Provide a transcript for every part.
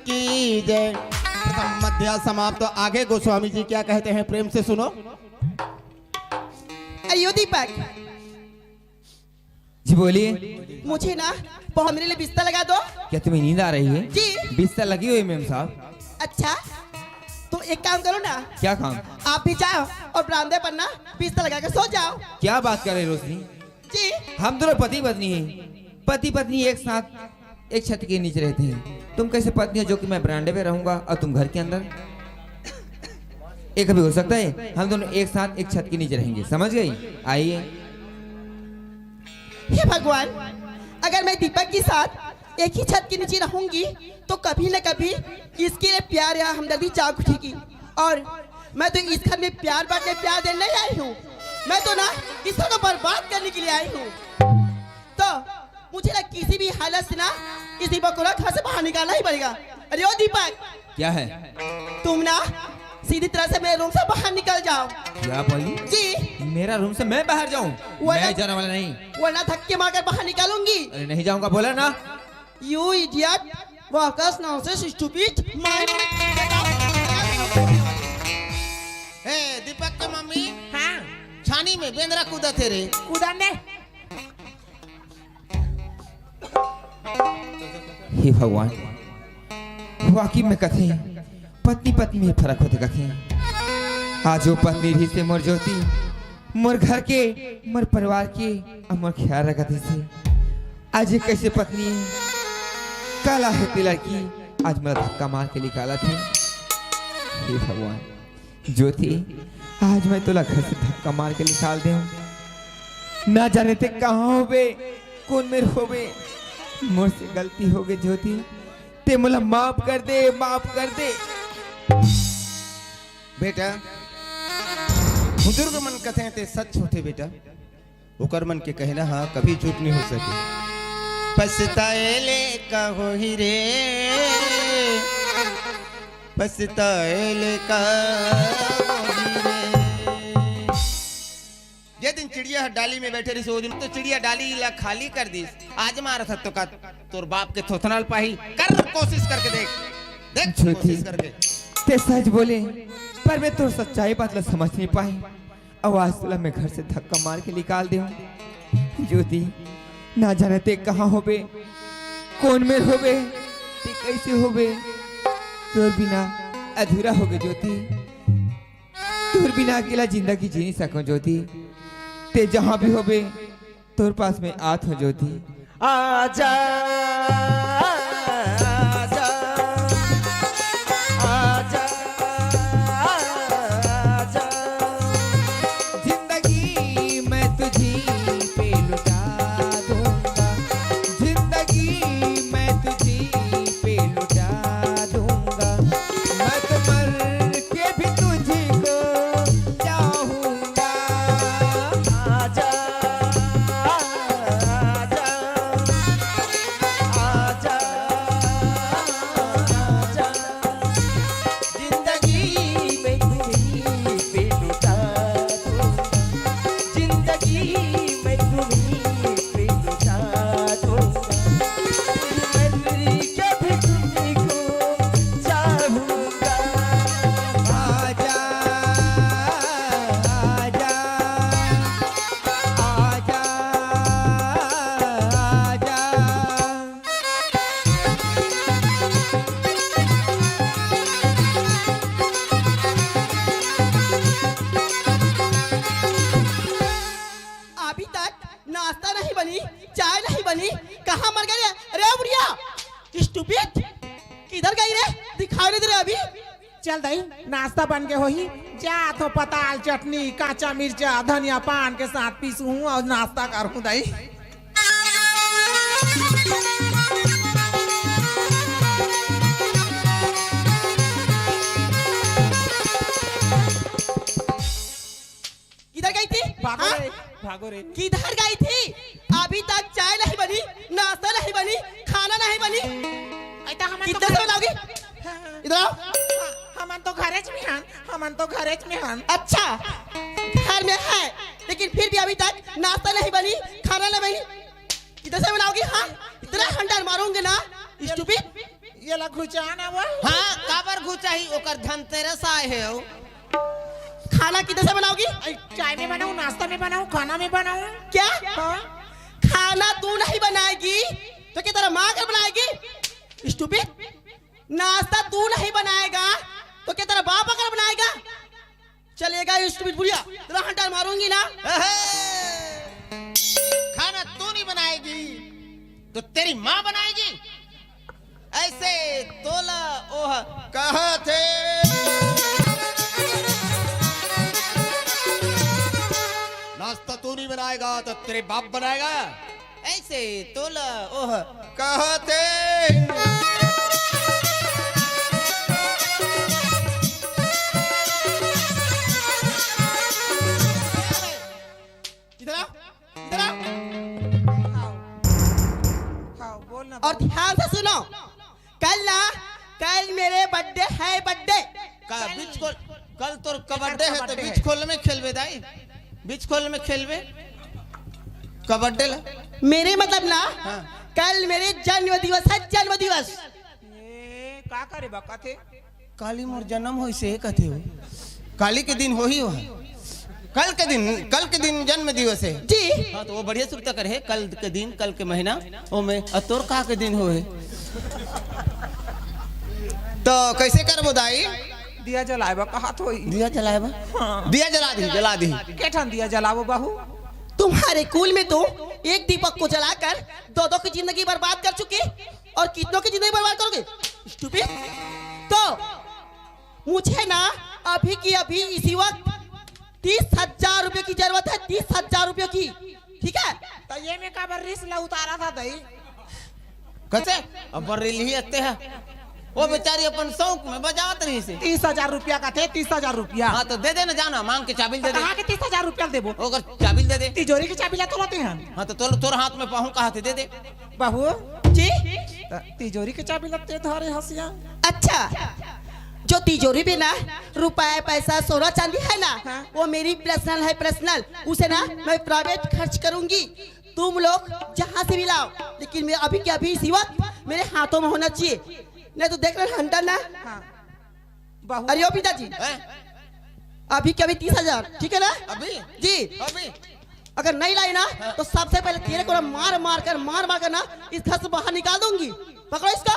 की जय। प्रथम मध्य समाप्त। तो आगे गोस्वामी जी क्या कहते हैं, प्रेम से सुनो। अयो दीपक जी बोलिए। मुझे ना बहुत मेरे लिए बिस्तर लगा दो। क्या तुम्हें नींद आ रही है? जी। बिस्तर लगी हुई मेम साहब। अच्छा तो एक काम करो ना, क्या काम? आप भी जाओ और बरामदे पर ना बिस्तर लगा के सो जाओ। क्या बात कर रहे रोशनी? जी। हम दोनों पति पत्नी हैं। पति पत्नी एक साथ एक छत के नीचे रहते हैं। तुम कैसे पत्नी हो जो कि मैं बरामदे पे रहूंगा और तुम घर के अंदर? एक कभी हो सकता है हम दोनों एक साथ एक छत के नीचे रहेंगे, समझ गई? आइए। हे भगवान, अगर मैं दीपक के साथ एक ही छत के नीचे रहूंगी तो कभी न कभी इसके लिए प्यार या हमदर्दी जाग उठेगी। और मैं तो इस घर में प्यार बांटने प्यार देने नहीं आई हूँ, मैं तो ना इस घर को बर्बाद करने के लिए आई हूँ। तो मुझे ना किसी भी हालत से ना इस दीपक को ना घर से बाहर निकालना ही पड़ेगा। अरे ओ दीपक, क्या है? तुम ना सीधी तरह से मेरे रूम से बाहर निकल जाओ। क्या बोली? जी। मेरा रूम से मैं बाहर जाऊं? मैं जाने वाला नहीं। वरना धक्के मारकर बाहर निकालूंगी। अरे नहीं जाऊंगा, बोला ना। You idiot! Workers nonsense stupid! हे दीपक के मम्मी, हाँ छानी में बेंद्रा कूदा थे रे। कूदा ने हे भगवान, वाकई में कथे पत्नी पत्नी में फर्क होते कथे। आज वो पत्नी रही से मोर ज्योति, मोर घर के, मोर परिवार के और मोर ख्याल रखते से। आज ये कैसे पत्नी है, काला है ती लड़की, आज मेरा धक्का मार के निकाला थी। हे भगवान, ज्योति आज मैं तुला घर से धक्का मार के निकाल दे। ना जाने थे कहाँ होवे, कौन मेरे होवे। मोर से गलती हो गई ज्योति, ते मुला माफ कर दे, माफ कर दे। बेटा बुजुर्ग मन कथे ते सच होते बेटा, ओकर मन के कहना हाँ कभी झूठ नहीं हो सके। पछताएले का हो ही रे, पछताएले का हो ही रे। जे दिन चिड़िया डाली में बैठे रही सो दिन तो चिड़िया डाली ला खाली कर दी। आज मारा था तो का तोर बाप के थोथनाल पाही कर, कोशिश करके देख देख कोशिश करके। ते सच बोले पर मैं तो सच्चाई बात ला समझ नहीं पाई। आवाज तुला मैं घर से धक्का मार के निकाल दे। ज्योति ना जाने ते कहाँ होबे, कौन में होबे, ते कैसे होबे। तोर बिना अधूरा होगे ज्योति, तोर बिना अकेला जिंदगी जी नहीं सकूं ज्योति। ते जहाँ भी होबे तोर पास में आत हो ज्योति। आजा आजा आजा आजा, जिंदगी मैं तुझी पे लुटा दूंगा, जिंदगी मैं तुझी पे लुटा दूंगा। मैं तो मर के भी तुझी को चाहूंगा। आजा आजा आजा आजा, जिंदगी में तुम्हीं पे लुटा दूंगा, जिंदगी में तुम्हीं पे लुटा दूंगा। मर के भी तुझी को चाहूंगा। आजा आजा आजा आजा। अभी तक नाश्ता नहीं बनी, चाय नहीं बनी, कहाँ मर गई? अरे बुढ़िया स्टूपिड, किधर गई रे? दिखाई नहीं दे रही अभी। चल दई नाश्ता बन के होही, जा तो पताल चटनी काचा मिर्चा धनिया पान के साथ पीसूं और नाश्ता करूं दई। किधर गई थी? भागो हाँ? रे भागो रे। किधर गई थी? अभी तक चाय नहीं बनी, नाश्ता नहीं बनी, खाना नहीं बनी। ऐता हमन कितने तो समय लाओगी? इधर आओ। हमन तो घरेच में हन, हमन तो घरेच में हन। अच्छा घर में है, लेकिन फिर भी अभी तक नाश्ता नहीं बनी, खाना नहीं बनी। किधर से बनाओगी? हाँ इतना हंडर मारूंगे ना स्टूपिड। ये ला खुचाना वो हाँ काबर घुचाही ओकर धनतेरस आए है ओ। खाना किधर से बनाओगी? चाय में बनाऊं, नाश्ता में बनाऊं, खाना में बनाऊं? क्या हाँ? खाना तू नहीं बनाएगी तो क्या तेरा माँ कर बनाएगी? स्टूपिड। नाश्ता तू नहीं बनाएगा तो क्या तेरा बाप अगर बनाएगा? चलेगा स्टूपिड बुढ़िया, तेरा हंटर मारूंगी ना। खाना तू नहीं बनाएगी तो तेरी माँ बनाएगी। ऐसे तोला ओह कहा थे। नाश्ता तू नहीं बनाएगा तो तेरे बाप बनाएगा। ऐसे तोला ओह कहा थे। इधर आओ, इधर आओ। हाँ, बोलना और ध्यान से सुनो, कल मेरे बर्थडे है। बर्थडे का बीच खोल, कल तोर कबड्डे है तो बीच खोल में खेलबे दाई। बीच खोल में खेलबे कबड्डे ला। मेरे मतलब ना, हाँ। कल मेरे जन्म दिवस है। जन्म दिवस ये का करे बका थे? काली मोर जन्म हो से कथे हो। काली के दिन हो ही हो। कल के दिन जन्म दिवस है जी। हाँ तो वो बढ़िया सुरता करे है। कल के दिन, कल के महीना ओ में तोर कहा के दिन हो है। तो कैसे कर बोदाई? दिया जलाए बा कहा तो दिया जलाए बा। हाँ। दिया जला दी। के ठन दिया जलावो बहू? तुम्हारे कुल में तो एक दीपक को जलाकर दो की जिंदगी बर्बाद कर चुके, और कितनों की जिंदगी बर्बाद करोगे? स्टूपिड। तो मुझे ना अभी की अभी इसी वक्त 30,000 रुपए की जरूरत है। 30,000 रुपए की, ठीक है? तो ये में का बरिस ला उतारा था दई। कैसे अब बरेली ही आते हैं। वो बेचारी अपन शौक में बजावत रही से। 30,000 रुपया का थे। 30,000 रुपया। हाँ तो दे देना, जाना मांग के चाबिल दे दे। कहाँ के 30,000 रुपया देबो? अगर चाबिल दे दे। तिजोरी की चाबी ला तो लाते हैं हाँ तो तोर हाथ में पाहू कहा थे दे दे। बहू। जी। तिजोरी की चाबी लगते धरे हसिया। अच्छा, जो तिजोरी में ना रुपए पैसा सोना चांदी है ना, हाँ। वो मेरी पर्सनल है। पर्सनल उसे ना मैं प्राइवेट खर्च करूंगी। तुम लोग जहाँ से भी लाओ, लेकिन मैं अभी के अभी इसी वक्त मेरे हाथों में होना चाहिए। नहीं तो देख रहे हंटर ना। हाँ। बहू। अरे ओ पिताजी, हैं? अभी के अभी 30,000, ठीक है ना? अभी जी। अभी अगर नहीं लाई ना तो सबसे पहले तेरे को ना मार कर ना इस घर से बाहर निकाल दूंगी। पकड़ो इसका।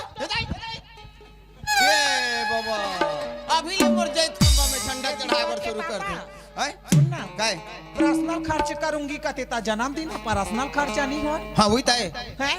ये बाबा अभी ले मोर जैत खंबा में झंडा चढ़ाकर शुरू कर दे। हैं? सुनना काय? पर्सनल खर्च करूंगी कते ता जन्मदिन पर्सनल खर्चा नहीं हो हाँ वही ताए। है